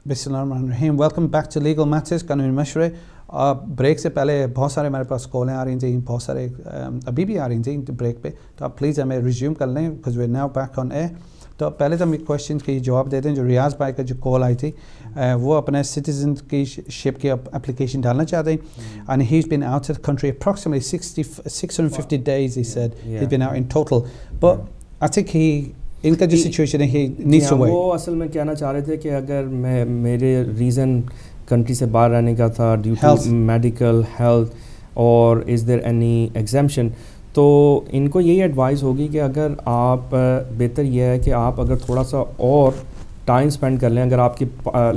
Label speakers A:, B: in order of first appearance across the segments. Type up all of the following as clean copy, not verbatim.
A: बिस्मिल्लाहिर्रहमानिर्रहीम। Welcome back to legal matters, कानूनी मशवरे। ब्रेक से पहले बहुत सारे हमारे पास कॉलें आ रही थी, बहुत सारे अभी भी आ रही थी ब्रेक पे, तो आप प्लीज़ हमें रिज्यूम कर लें because we are now back on air. तो पहले तो हम क्वेश्चन के जवाब देते हैं। जो रियाज भाई का जो कॉल आई थी, वो अपने सिटीजन की शिप की एप्लीकेशन डालना चाहते हैं, and he is been out of the country approximately 650 days he said he's been out in total, but I think he इनका जो सिचुएशन है ही नीड्स टू वेट।
B: वो असल में कहना चाह रहे थे कि अगर मैं मेरे रीज़न कंट्री से बाहर रहने का था ड्यू टू मेडिकल हेल्थ और इज़ देयर एनी एग्जेम्पशन, तो इनको यही एडवाइस होगी कि अगर आप बेहतर यह है कि आप अगर थोड़ा सा और टाइम स्पेंड कर लें, अगर आपके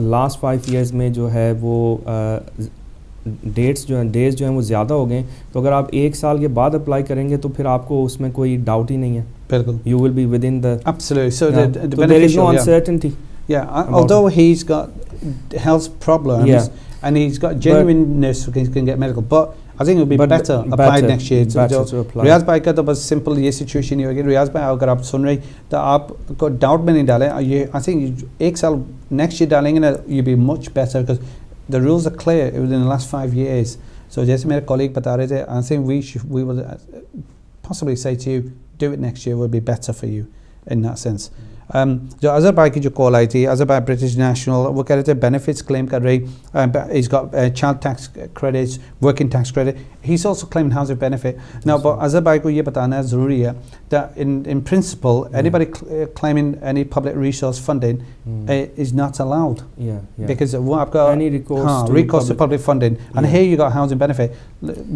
B: लास्ट 5 years में जो है वो डेज जो हैं वो ज़्यादा हो गए, तो अगर आप 1 साल के बाद अप्लाई करेंगे तो फिर आपको उसमें कोई डाउट ही नहीं है।
A: बिल्कुल,
B: you will be within the
A: absolutely. So
B: yeah.
A: the
B: there is no uncertainty.
A: Yeah, although he's got health problems and he's got genuineness, he can get medical, but I think it would be better applied next year. So रियाज भाई का तो बस simple ये situation ही होगी। रियाज भाई अगर आप सुन रहे तो आपको डाउट में नहीं डालें, ये आई थिंक 1 साल नेक्स्ट ईयर डालेंगे ना, you be much better because the rules are clear within the last 5 years. So जैसे मेरे कॉलीग बता रहे थे, I think we will possibly say to you, do it next year will be better for you in that sense. जो अजहर भाई की जो call आई थी, अजहर भाई ब्रिटिश नेशनल, वो कह रहे थे बेनिफिट्स क्लेम कर रही, he's got child tax credits, working tax credit, he's also claiming housing benefit. Now but Azhar भाई को ये बताना ज़रूरी है that in principle anybody claiming any public resource funding is not allowed, because वो आपका
B: any recourse
A: to public funding, and here you got housing benefit.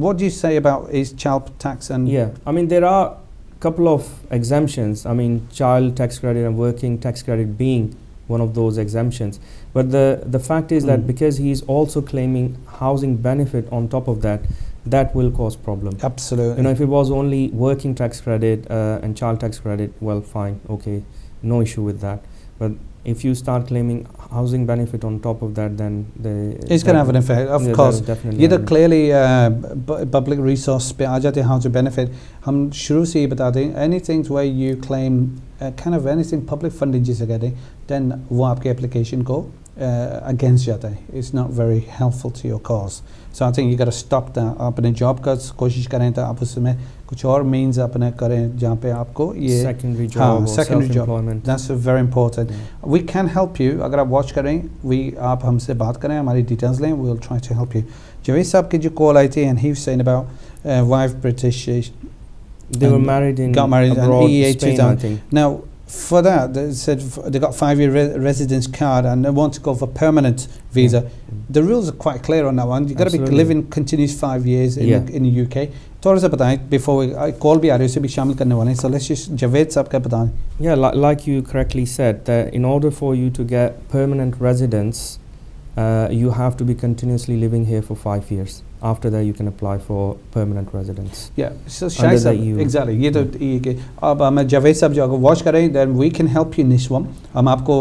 A: What do you say about his child tax? And
B: I mean there are couple of exemptions. I mean child tax credit and working tax credit being one of those exemptions, but the fact is that because he is also claiming housing benefit on top of that, that will cause problem.
A: Absolutely.
B: You know, if it was only working tax credit and child tax credit, well fine, okay, no issue with that, but if you start claiming housing benefit on top of that, then
A: it's going to have an effect, of course. ये तो clearly public resource पे आ जाते हैं housing benefit. हम शुरू से ही बता दें, anything where you claim kind of anything public funding जिसे कहते हैं, then वो आपके application को against जाता है. It's not very helpful to your cause. So I think you got to stop that. अपने job का कोशिश करें तो आप उसमें कुछ और means अपने करें जहाँ पे आपको ये
B: secondary job,
A: secondary job.
B: employment.
A: That's very important. We can help you. अगर आप watch करें, आप हमसे बात करें, हमारी details लें, we'll try to help you. Javed साहब की जो call आई थी, and he was saying about wife British.
B: They were married in
A: got married
B: abroad,
A: in
B: Spain, I think.
A: Now for that, they said they got 5-year residence card and they want to go for permanent visa. The rules are quite clear on that one. You got to be living continuous 5 years in the UK. थोड़ा सा बताएं before we call भी आ रही है, उसे भी शामिल करने वाले हैं. So let's just जवेद साहब का बताएं.
B: Yeah, like you correctly said, that in order for you to get permanent residence, you have to be continuously living here for 5 years. After that, you can apply for permanent residence.
A: Yeah, so शायद exactly. ये तो ये कि अब हम जवेद साहब जो अगर watch करें, then we can help you in this one. हम आपको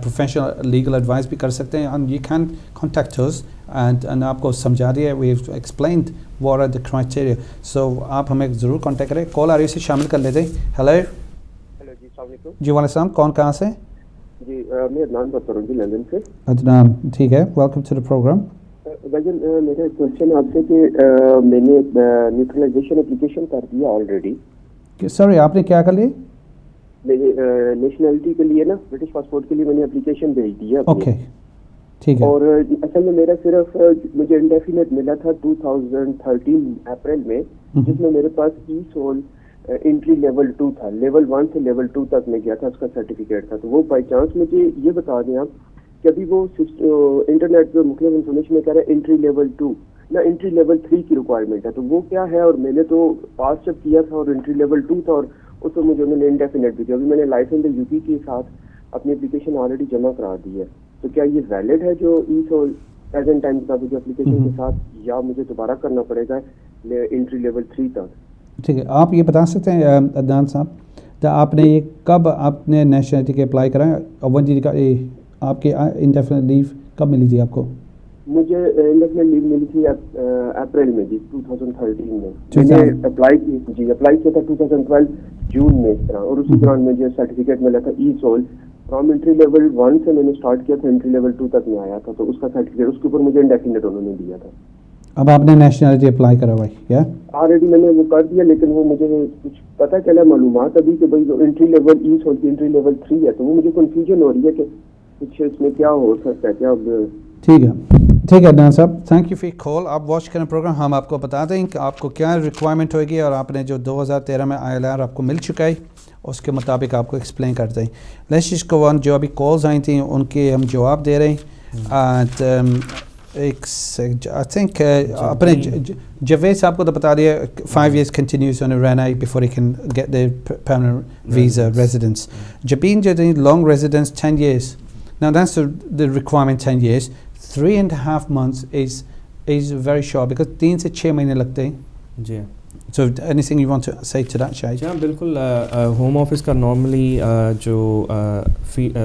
A: professional legal advice भी कर सकते हैं, and you can contact us and आपको समझा दिया. We've explained what are the criteria. So आप हमें ज़रूर contact करें. कॉल आ रही है, इसे शामिल कर लेते हैं. Hello.
C: हेलो जी, अस्सलाम वालेकुम.
A: जी वालेकुम सलाम. कौन कहाँ से?
C: जी मैं अदनान बात कर रहा हूँ जी, लंदन से.
A: अदनान, ठीक है. Welcome to the program.
C: भाईजान मेरा क्वेश्चन आपसे कि मैंने न्यूट्रलाइजेशन एप्लीकेशन कर दिया ऑलरेडी.
A: सॉरी, आपने क्या कर लिया?
C: मेरे नेशनलिटी के लिए ना, ब्रिटिश पासपोर्ट के लिए मैंने एप्लीकेशन भेज दिया.
A: ओके, ठीक है.
C: और असल में मेरा सिर्फ मुझे इंडेफिनेट मिला था 2013 अप्रैल में, जिसमें मेरे पास ई सोल एंट्री लेवल 2 था. लेवल 1 से लेवल 2 तक मैं गया था, उसका सर्टिफिकेट था. तो वो बाई चांस मुझे ये बता दें आप कि अभी वो इंटरनेट पे मुख्तलिफ इन्फॉर्मेशन में कह रहा है एंट्री लेवल 2 ना एंट्री लेवल 3 की रिक्वायरमेंट है, तो वो क्या है? और मैंने तो पास जब किया था और एंट्री लेवल 2 था, और उसमें मुझे उन्होंने इंडेफिनेट भी दिया. अभी मैंने लाइसेंस यूपी के साथ अपनी एप्लीकेशन ऑलरेडी जमा करा दी है, तो क्या ये वैलिड है जो ई सोल प्रेजेंट टाइम का जो एप्लीकेशन के साथ, या मुझे दोबारा करना पड़ेगा एंट्री लेवल 3 तक?
A: ठीक है, आप ये बता सकते हैं अदनान साहब, तो आपने ये कब आपने नेशनलिटी के अप्लाई कराया और वन जी का आपके इंडेफिनेट लीव कब मिली थी आपको?
C: मुझे इंडेफिनेट लीव मिली थी अप्रैल में जी, 2013 में. मैंने अप्लाई किया था 2012 जून में इस तरह, और उसी दौरान मुझे सर्टिफिकेट मिला था ई सोल فرام انٹری لیول 1 سے میں نے اسٹارٹ کیا تھا, انٹری لیول 2 تک میں آیا تھا, تو اس کا سرٹیفکیٹ اس کے اوپر مجھے انڈیفینٹ انہوں نے دیا تھا.
A: اب آپ نے نیشنلٹی اپلائی کروائی کیا؟
C: آلریڈی میں نے وہ کر دیا, لیکن وہ مجھے کچھ پتہ چلا معلومات ابھی کہ بھائی جو انٹری لیول ای ہوتی ہے انٹری لیول 3 ہے, تو وہ مجھے کنفیوژن ہو رہی ہے کہ کچھ اس میں کیا ہو سکتا ہے کیا.
A: ٹھیک ہے عدنان صاحب, تھینک یو فار کال. آپ واچ کریں پروگرام, ہم آپ کو بتا دیں کہ آپ کو کیا ریکوائرمنٹ ہوئے گی, اور آپ نے جو 2013 میں ILR آپ کو مل چکا ہے اس کے مطابق آپ کو ایکسپلین کر دیں. لیٹس جسٹ گو آن. جو ابھی کالز آئی تھیں ان کے ہم جواب دے رہے ہیں. آئی تھنک اپنے جاوید صاحب کو تو بتا دیا 5 years continuous on a run before he can get the permanent visa residence. Jabin جو long residence 10 years. Now that's the requirement 10 years. 3.5 months is very short because 3 سے 6 مہینے لگتے ہیں.
B: جی.
A: So anything you want to say to that, Shahid?
B: ہاں بالکل. Home office کا normally جو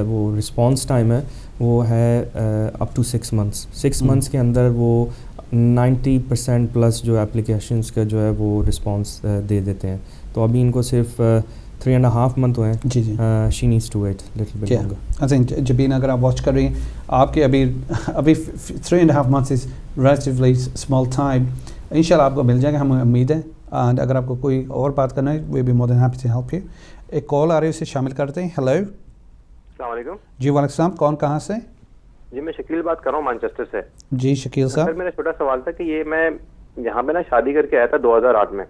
B: وہ رسپانس ٹائم ہے وہ ہے اپ ٹو 6 months. 6 months کے اندر وہ 90% پلس جو اپلیکیشنس کا جو ہے وہ رسپانس دے دیتے ہیں. تو ابھی ان کو صرف 3.5 month ہوئے ہیں.
A: جی جی.
B: She needs to wait little bit longer.
A: I think Jabeen اگر آپ واچ کر رہی ہیں آپ کے ابھی 3.5 months is relatively small time. انشاءاللہ آپ کو مل جائے گا, ہمیں امید ہے. اینڈ اگر آپ کو کوئی اور بات کرنا ہے we be more than happy to help you. ایک کال آ رہی ہے اسے شامل کرتے ہیں. ہیلو.
D: السلام علیکم.
A: جی وعلیکم السلام. کون کہاں سے؟
D: جی میں شکیل بات کر رہا ہوں مانچسٹر سے.
A: جی شکیل صاحب.
D: سر میرا چھوٹا سوال تھا کہ یہ میں یہاں پہ نا شادی کر کے آیا تھا 2008 میں,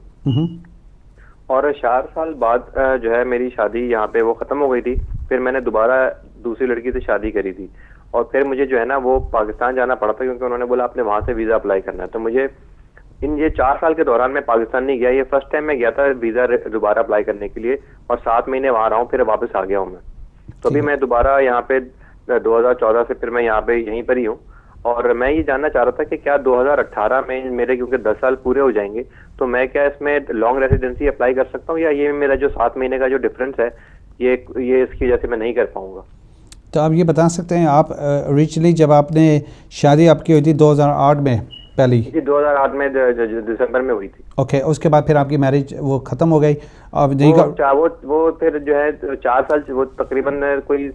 D: اور 4 سال بعد جو ہے میری شادی یہاں پہ وہ ختم ہو گئی تھی. پھر میں نے دوبارہ دوسری لڑکی سے شادی کری تھی, اور پھر مجھے جو ہے نا وہ پاکستان جانا پڑا تھا کیونکہ انہوں نے بولا آپ نے وہاں سے ویزا اپلائی کرنا ہے. تو مجھے یہ 4 سال کے دوران میں پاکستان نہیں گیا. یہ فرسٹ ٹائم میں گیا تھا ویزا دوبارہ اپلائی کرنے کے لیے, اور 7 مہینے وہاں رہا ہوں, پھر واپس آ گیا ہوں میں. تو ابھی میں دوبارہ یہاں پہ 2014 سے پھر میں یہاں پہ یہیں پر ہی ہوں, اور میں یہ جاننا چاہ رہا تھا کہ کیا 2018 میں میرے کیونکہ 10 سال پورے ہو جائیں گے تو میں کیا اس میں لانگ ریزیڈنسی اپلائی کر سکتا ہوں, یا یہ میرا جو 7 مہینے کا جو ڈفرینس ہے یہ اس کی وجہ سے میں نہیں کر پاؤں گا.
A: تو آپ یہ بتا سکتے ہیں آپ اوریجنلی جب آپ نے شادی آپ کی ہوئی تھی 2008 میں پہلی؟
D: جی 2008 میں دسمبر میں ہوئی تھی.
A: اوکے. اس کے بعد پھر آپ کی میرج وہ ختم ہو گئی. اب
D: وہ پھر جو ہے 4 سال وہ تقریباً کوئی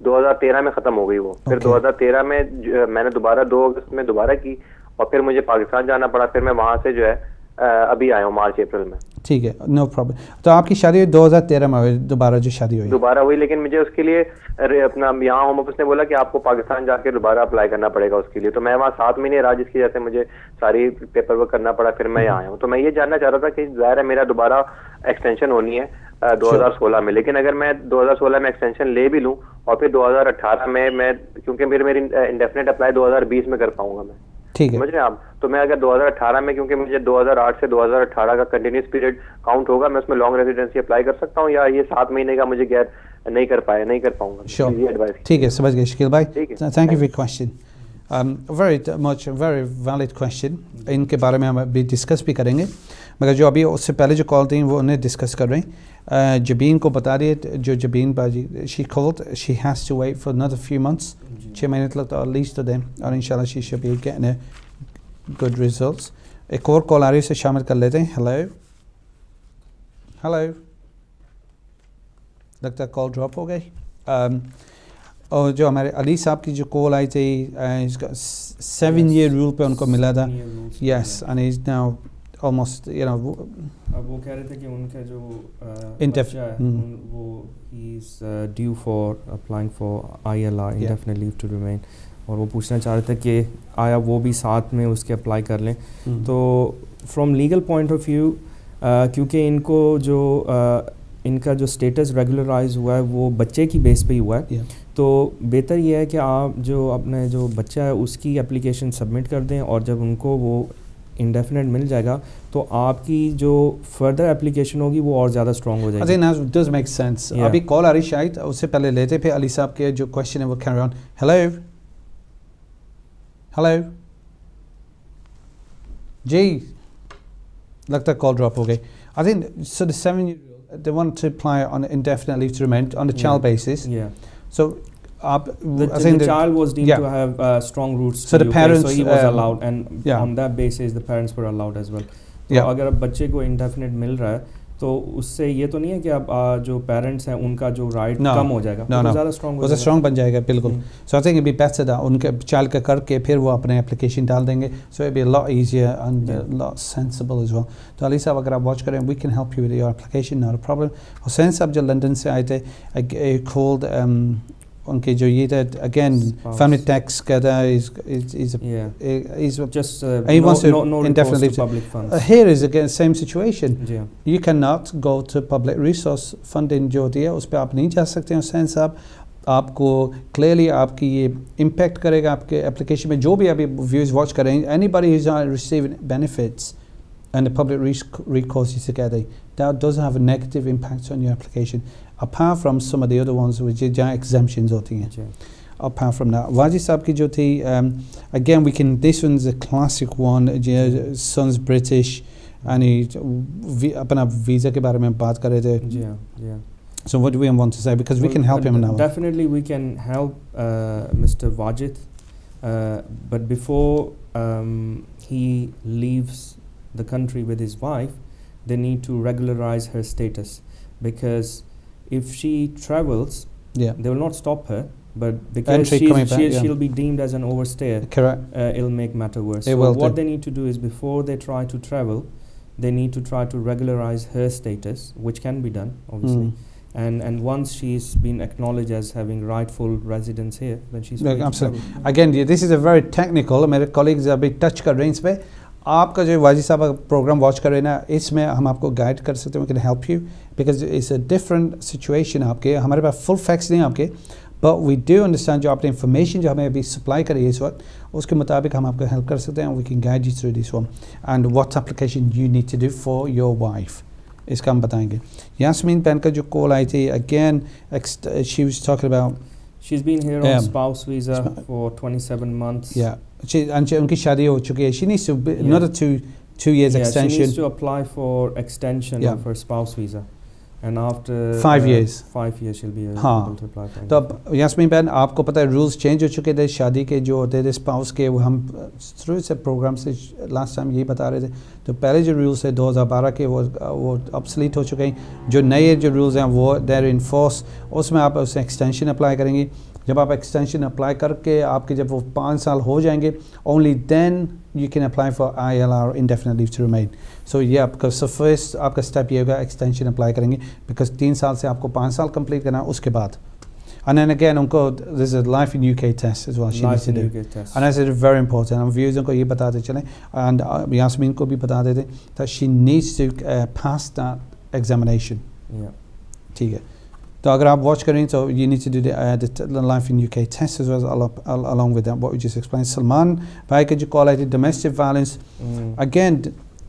D: 2013 میں ختم ہو گئی وہ. پھر 2013 میں میں نے دوبارہ 2 اگست میں دوبارہ کی, اور پھر مجھے پاکستان جانا پڑا. پھر میں وہاں سے جو ہے ابھی آیا ہوں مارچ اپریل میں.
A: ٹھیک ہے, نو پرابلم. تو آپ کی شادی 2013 میں ہوئی, دوبارہ جو شادی ہوئی
D: دوبارہ ہوئی, لیکن مجھے اس کے لیے اپنا یہاں ہوم آفس نے بولا کہ آپ کو پاکستان جا کے دوبارہ اپلائی کرنا پڑے گا اس کے لیے. تو میں وہاں 7 مہینے رہا, جس کی وجہ سے مجھے ساری پیپر ورک کرنا پڑا. پھر میں یہاں آیا ہوں. تو میں یہ جاننا چاہ رہا تھا کہ ظاہر ہے میرا دوبارہ ایکسٹینشن ہونی ہے 2016 میں, لیکن اگر میں 2016 میں ایکسٹینشن لے بھی لوں اور پھر 2018 میں کیونکہ میری انڈیفینٹ اپلائی 2020 میں کر پاؤں گا میں.
A: ٹھیک ہے,
D: سمجھ رہے ہیں آپ. تو میں اگر 2018 میں, کیونکہ مجھے 2008 سے 2018 کا کنٹینیوس پیریڈ کاؤنٹ ہوگا, میں اس میں لانگ ریزیڈنسی اپلائی کر سکتا ہوں, یا یہ 7 مہینے کا مجھے گیپ نہیں کر پاؤں گا.
A: ٹھیک ہے, سمجھ گئے شکیل بھائی. Thank you for question. Very valid question. ان کے بارے میں ہم ابھی ڈسکس بھی کریں گے, مگر جو ابھی اس سے پہلے جو کال تھیں وہ انہیں ڈسکس کر رہے ہیں. جبین کو بتا دیے, جو جبین باجی she called, she has to wait for another few months. 6 مہینے تک ایٹ لیسٹ ٹو دیم, اور انشاءاللہ she should be getting good results. ایک اور کال آ رہی ہے, اسے شامل کر لیتے ہیں. ہیلو. لگتا ہے کال ڈراپ ہو گئی. اور جو ہمارے علی صاحب کی جو کال آئی تھی, اس کا 7 year رول پہ ان کو ملا تھا. یس, اینڈ از ناؤ almost
B: اب وہ کہہ رہے تھے کہ ان کا جو بچہ ہے وہ he is due for applying for ILR indefinite leave to remain, اور وہ پوچھنا چاہ رہے تھے کہ آیا وہ بھی ساتھ میں اس کے اپلائی کر لیں. تو from legal point of view, کیونکہ ان کو جو ان کا جو اسٹیٹس ریگولرائز ہوا ہے وہ بچے کی بیس پہ ہی ہوا ہے, تو بہتر یہ ہے کہ آپ جو اپنے جو بچہ ہے اس کی اپلیکیشن سبمٹ کر دیں, اور جب ان کو وہ انڈیفینٹ مل جائے گا تو آپ کی جو فردر اپلیکیشن ہوگی وہ اور زیادہ اسٹرانگ ہو جائے گی.
A: Does make sense. ابھی کال آ رہی شاید, اس سے پہلے لیتے پھر علی صاحب کے جو کویشچن ہے وہ کیری آن. ہیلو جی, لگتا ہے کال ڈراپ ہو گئی. I think so the 7-year-old they want to apply on indefinite leave to remain on a child basis. So
B: the child was deemed to have strong roots,
A: so the parents,
B: so he was allowed, and on that basis the parents were allowed as well. تو اگر اب بچے کو indefinite مل رہا ہے تو اس سے یہ تو نہیں ہے کہ اب جو پیرنٹس ہیں ان کا جو رائٹ کم ہو جائے گا, زیادہ
A: اسٹرانگ بن جائے گا. بالکل. So I think it be better ان کے چائلڈ کا کر کے پھر وہ اپنے اپلیکیشن ڈال دیں گے. So it be lot easier and lot sensible as well. تو علی صاحب اگر آپ واچ کریں, we can help you with your application, not a problem. Hussain sahib جو لندن سے آئے تھے, کھولڈ ان کے جو یہ تھا اگین فیملی ٹیکس کا تھا, here is again same situation. You can not go to public resource funding جو ہوتی ہے اس پہ آپ نہیں جا سکتے ہیں. حسین صاحب آپ کو کلیئرلی آپ کی یہ امپیکٹ کرے گا آپ کے اپلیکیشن میں. جو بھی ابھی ویوز واچ کریں, any body is receiving benefits and the public recourse جسے کہتے ہیں, that does have a negative impact on your application apart from some of the other ones which جہاں exemptions ہوتی ہیں. Apart from that, واجد صاحب کی جو تھی, again we can, this one's a classic one, son's British and اپنا visa کے بارے میں بات کر رہے تھے. So what do we want to say, because we can help him now.
B: Definitely we can help Mr. Wajid, but before he leaves the country with his wife, they need to regularize her status, because if she travels, they will not stop her, but because she'll be deemed as an overstayer.
A: Correct.
B: It'll make matter worse. So what they need to do is, before they try to travel, they need to try to regularize her status, which can be done obviously. And once she's been acknowledged as having rightful residence here, then she's free to travel.
A: Again, this is a very technical, میرے colleagues ابھی touch کر رہے ہیں اس پہ. آپ کا جو واجد صاحب پروگرام واچ کر رہے ہیں نا, اس میں ہم آپ کو گائڈ کر سکتے ہیں. We can help you because it's a different situation. آپ کے ہمارے پاس فل فیکٹس نہیں آپ کے, بٹ وی ڈو انڈرسٹینڈ جو آپ نے انفارمیشن جو ہمیں ابھی سپلائی کری ہے اس وقت, اس کے مطابق ہم آپ کو ہیلپ کر سکتے ہیں. We can guide you through this one and what application you need to do for your wife, اس کا ہم بتائیں گے. یاسمین بہن کا جو کال آئی تھی, again she was talking about,
B: she's been here on spouse visa for 27 months.
A: ان کی شادی ہو چکی ہے. She needs to be another 2 years extension.
B: She needs to apply for extension of her spouse visa, and after
A: 5 years
B: she'll be able to apply for it.
A: تو اب یاسمین بہن آپ کو پتہ ہے رولز چینج ہو چکے تھے شادی کے جو ہوتے تھے اسپاؤس کے, وہ ہم تھرو سے پروگرام سے لاسٹ ٹائم یہی بتا رہے تھے. تو پہلے جو رولز تھے 2012 کے وہ obsolete ہو چکے ہیں. جو نئے جو رولز ہیں وہ they're in force. اس میں آپ اسے ایکسٹینشن اپلائی کریں گی. جب آپ ایکسٹینشن اپلائی کر کے آپ کے جب وہ 5 سال ہو جائیں گے, only then you can apply for ILR indefinite leave to remain. So یہ آپ کا فرسٹ آپ کا اسٹیپ یہ ہوگا, ایکسٹینشن اپلائی کریں گے, بیکاز 3 سال سے آپ کو 5 سال کمپلیٹ کرنا ہے اس کے بعد. اینڈ دین اگین ان کو this is life in UK test is what she needs to do, and this is very important. ہم ویوزوں کو یہ بتاتے چلیں اینڈ یاسمین کو بھی بتا دیتے that she needs to pass that examination. ٹھیک ہے, تو اگر آپ واچ کریں تو you need to do the life in UK test as well along with that what we just explained. Salman بھائی کا جو کال آئی تھی domestic violence, again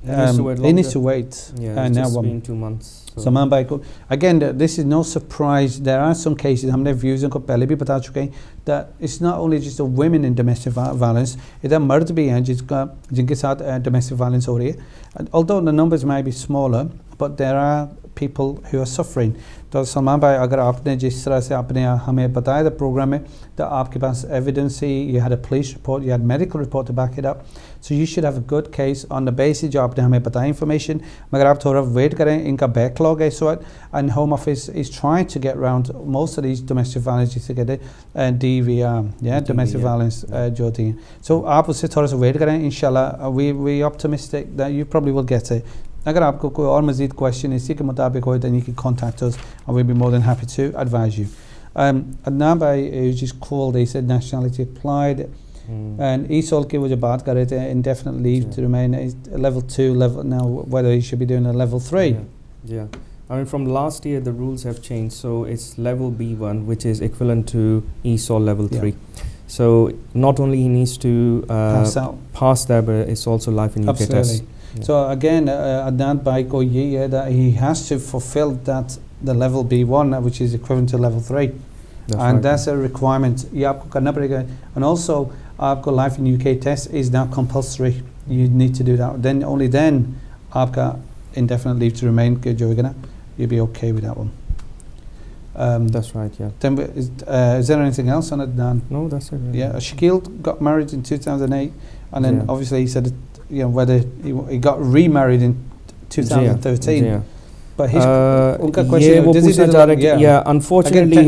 A: he needs to wait.
B: It's just been 2 months.
A: Salman بھائی کو again this is no surprise. There are some cases, ہم نے ویوزوں کو پہلے بھی بتا چکے ہیں, that it's not only just the women in domestic violence, ادھر مرد بھی ہیں جن کے ساتھ domestic violence ہو رہی ہے. Although the numbers might be smaller, but there are people who are suffering. تو سلمان بھائی اگر آپ نے جس طرح سے آپ نے ہمیں بتایا تھا پروگرام میں, تو آپ کے پاس ایویڈنس ہی, you had a police report, you had medical report to back it up, so you should have a good case on the basis جو آپ نے ہمیں بتایا انفارمیشن. مگر آپ تھوڑا ویٹ کریں, ان کا بیک لاگ ہے اس وقت, and Home Office is trying to get around most of these domestic violence جسے کہتے ہیں DVR, domestic violence جو ہوتی ہیں. so آپ اس سے تھوڑا سا ویٹ کریں, انشاءاللہ we optimistic that you probably will get it. اگر آپ کو کوئی اور مزید کویشچن اسی کے مطابق ہوئے تو you can contact us and we'll be more than happy to advise you. Adnan bhai just called, he said nationality applied, and ESOL کے وہ جو بات کر رہے تھے indefinite leave to remain level 2 level, now whether he should be doing a level 3.
B: Yeah. I mean, from last year the rules have changed, so it's level B1 which is equivalent to ESOL level 3. So not only he needs to pass that, but it's also life in UK test.
A: So again, Adnan bhai ko yehi hai that he has to fulfill that the level B1 which is equivalent to level 3. That's a requirement. Ye aapko karna padega. And also aapko life in UK test is now compulsory. You need to do that. Then only then aapka indefinite leave to remain ke jo hoga na, you'll be okay with that one.
B: That's right, yeah.
A: Then is there anything else on Adnan?
B: No, that's it.
A: Yeah, Shakil got married in 2008, and then obviously he said whether he got remarried in 2013. But unka question
B: ये वो पूछना चाह रहे हैं कि unfortunately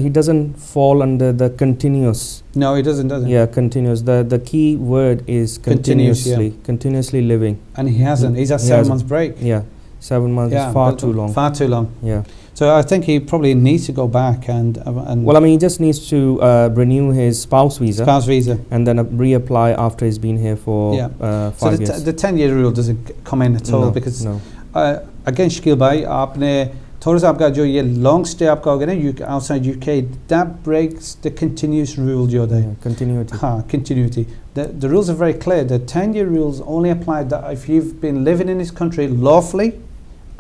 B: he doesn't fall under the continuous.
A: No, he doesn't.
B: Yeah, continuous. The key word is continuously living.
A: And he hasn't. He's had 7 months break.
B: Yeah, 7 months is far too long.
A: Far too long.
B: Yeah.
A: So I think he probably needs to go back and
B: well, I mean, he just needs to renew his spouse visa. And then reapply after he's been here for 5 years.
A: So the 10-year rule doesn't come in at all because again, Shakil bhai, aapne thoda sa aapka jo ye long stay aapka hoga na outside UK, that breaks the continuous rule jo hai.
B: Continuity.
A: Continuity. The rules are very clear. The 10-year rules only apply that if you've been living in this country lawfully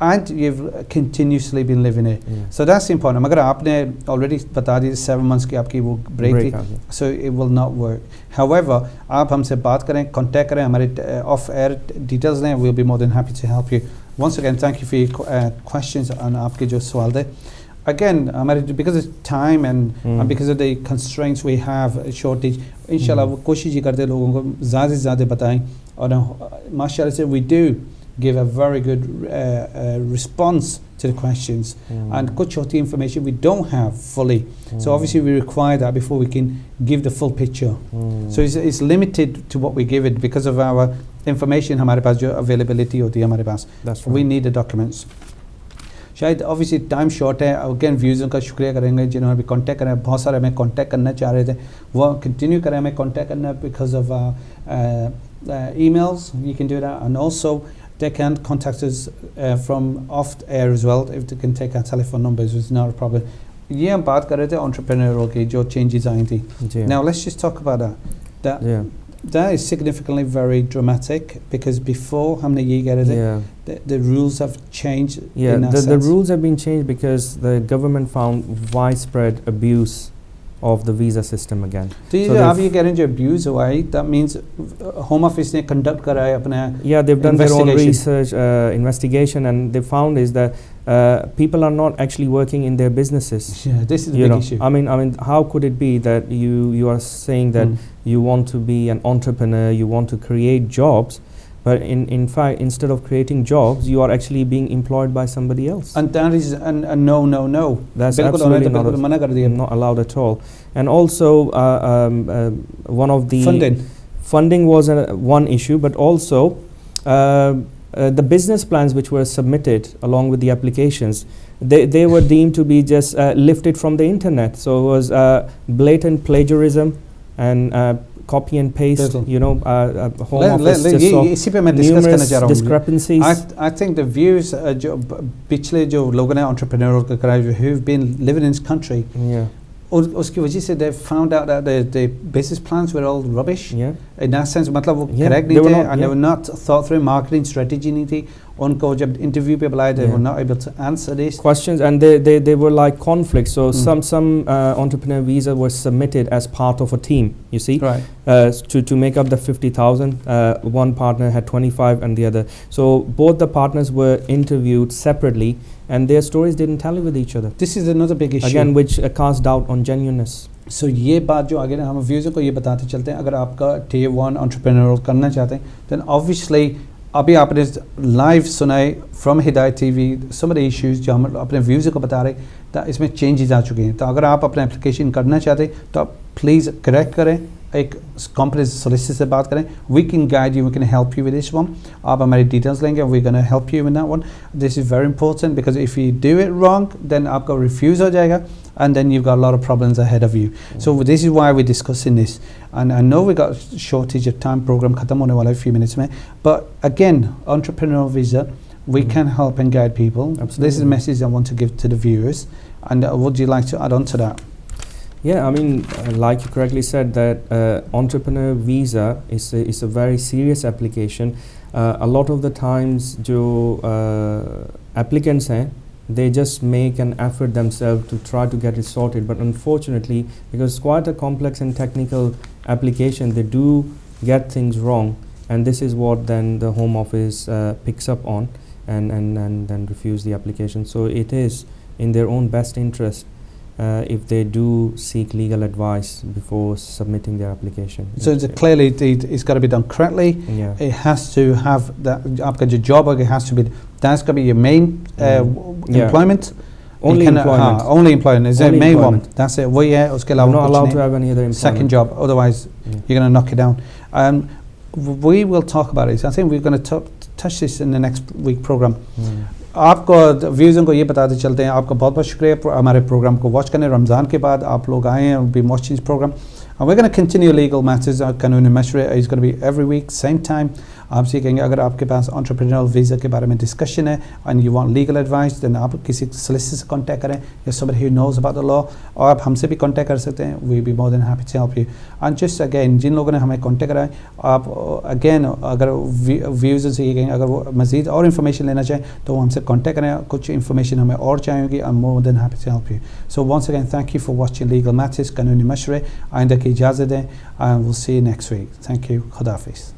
A: and you've continuously been living here. So that's important. Agar aapne already bata diya 7 months ki aapki wo break thi, so it will not work. However, aap humse baat karen, contact karen, hamare off air details lein, we'll be more than happy to help you. Once again, thank you for your questions and aapke jo sawal the. Again, because of time and because of the constraints we have, shortage, inshallah wo koshish hi karte logon ko zyada se zyada bataएं और mashallah se we do give a very good response to the questions and kuch hoti information we don't have fully, so obviously we require that before we can give the full picture. So it's limited to what we give it because of our information hamare paas jo availability hoti hai hamare paas. We need the documents. शायद obviously time short है. Again views का शुक्रिया करेंगे जिन्होंने भी contact करा. बहुत सारे हमें कांटेक्ट करना चाह रहे थे, वो कंटिन्यू करें हमें कांटेक्ट करना because of emails. You can do that, and also they can contact us from off air as well if they can take our telephone numbers. It's not a problem. ये हम बात कर रहे थे entrepreneurial की जो changes आई थी. Now let's just talk about that. That is significantly very dramatic because before हमने ये कह रहे थे the rules have changed.
B: The rules have been changed because the government found widespread abuse of the visa system again.
A: So आप ये कह रहे हैं जो abuse हुआ है, that means Home Office ने conduct करा है अपना
B: they've done their own research, investigation, and they found is that people are not actually working in their businesses.
A: This is the big issue.
B: I mean, how could it be that you are saying that you want to be an entrepreneur, you want to create jobs, but in fact, instead of creating jobs, you are actually being employed by somebody else.
A: And that is a no.
B: That's absolutely not allowed at all. And also, one of the funding was one issue, but also the business plans which were submitted along with the applications, they were deemed to be just lifted from the internet. So it was blatant plagiarism and copy and paste, Home Office just saw numerous discrepancies.
A: I think the views जो पिछले जो लोगों ने entrepreneurial का कराया who've been living in this country, उसकी वजह से they found out that the business plans were all rubbish. In that sense, मतलब वो correct नहीं थे, and they were not thought through. Marketing strategy नहीं थी. उनको जब interview पे बुलाया, they were not able to answer these
B: questions, and they were like conflicts. So some entrepreneur visa were submitted as part of a team. You see, to make up the 50,000. One partner had 25, and the other. So both the partners were interviewed separately, and their stories didn't tally with each other.
A: This is another big issue
B: again, which casts doubt on genuineness.
A: So ये बात जो आगे हम व्यूज़र को ये बताते चलते हैं, अगर आपका tier 1 entrepreneurial करना चाहते हैं, then obviously अभी आपने लाइव सुनाए फ्रॉम हिदायत TV some of the issues जो हम अपने व्यूज़र को बता रहे हैं, इसमें चेंजेस आ चुके हैं. तो अगर आप अपना एप्लीकेशन करना चाहते हैं तो आप प्लीज़ करेक्ट करें, एक कंपनी सोलिसिटर से बात करें. We can guide you, we can help you with this one. आप हमारी डिटेल्स लेंगे, we can help you with that one. This is very important because if you do it wrong then आपका refuse हो जाएगा, and then you've got a lot of problems ahead of you. So this is why we're discussing this, and I know we got shortage of time. Program khatam hone wala hai few minutes mein, but again, entrepreneurial visa, we can help and guide people. So this is a message I want to give to the viewers. And would you like to add on to that?
B: Yeah, I mean, like you correctly said, that entrepreneur visa is a very serious application. A lot of the times jo applicants hain, they just make an effort themselves to try to get it sorted, but unfortunately, because it's quite a complex and technical application, they do get things wrong, and this is what then the Home Office picks up on and then refuse the application. So it is in their own best interest, if they do seek legal advice before submitting their application.
A: So clearly it's got to be done correctly.
B: Yeah.
A: It has to have that. آپ کا جو job ہے has to be, that's got to be your main employment.
B: Only employment.
A: Only employment is the main one. That's it. وہی ہے, اس کے علاوہ
B: not allowed to have any other employment.
A: Second job, otherwise you're going to knock it down. We will talk about it. I think we're going to touch this in the next week program. آپ کو ویوزوں کو یہ بتاتے چلتے ہیں, آپ کا بہت بہت شکریہ ہمارے پروگرام کو واچ کرنے. رمضان کے بعد آپ لوگ آئے ہیں, be watching this program. And we're going to continue legal matters. قانونی مشورے is going to be every week, same time. آپ سیکھیں گے. اگر آپ کے پاس entrepreneurial visa کے بارے میں ڈسکشن ہے and you want legal advice, then آپ کسی solicitor سے کانٹیکٹ کریں, یا somebody who knows about the law, اور آپ ہم سے بھی کانٹیکٹ کر سکتے ہیں. we'll be more than happy to help you. And just again, جن لوگوں نے ہمیں کانٹیکٹ کرا ہے, آپ again اگر ویوز سے یہ کہیں اگر وہ مزید اور انفارمیشن لینا چاہیں تو وہ ہم سے کانٹیکٹ کریں. کچھ انفارمیشن ہمیں اور چاہیے گی, I'm more than happy to help you. So once again, thank you for watching Legal Matters, قانونی مشورے. آئندہ کی اجازت دیں, and we'll see you next week. Thank you. خدا حافظ.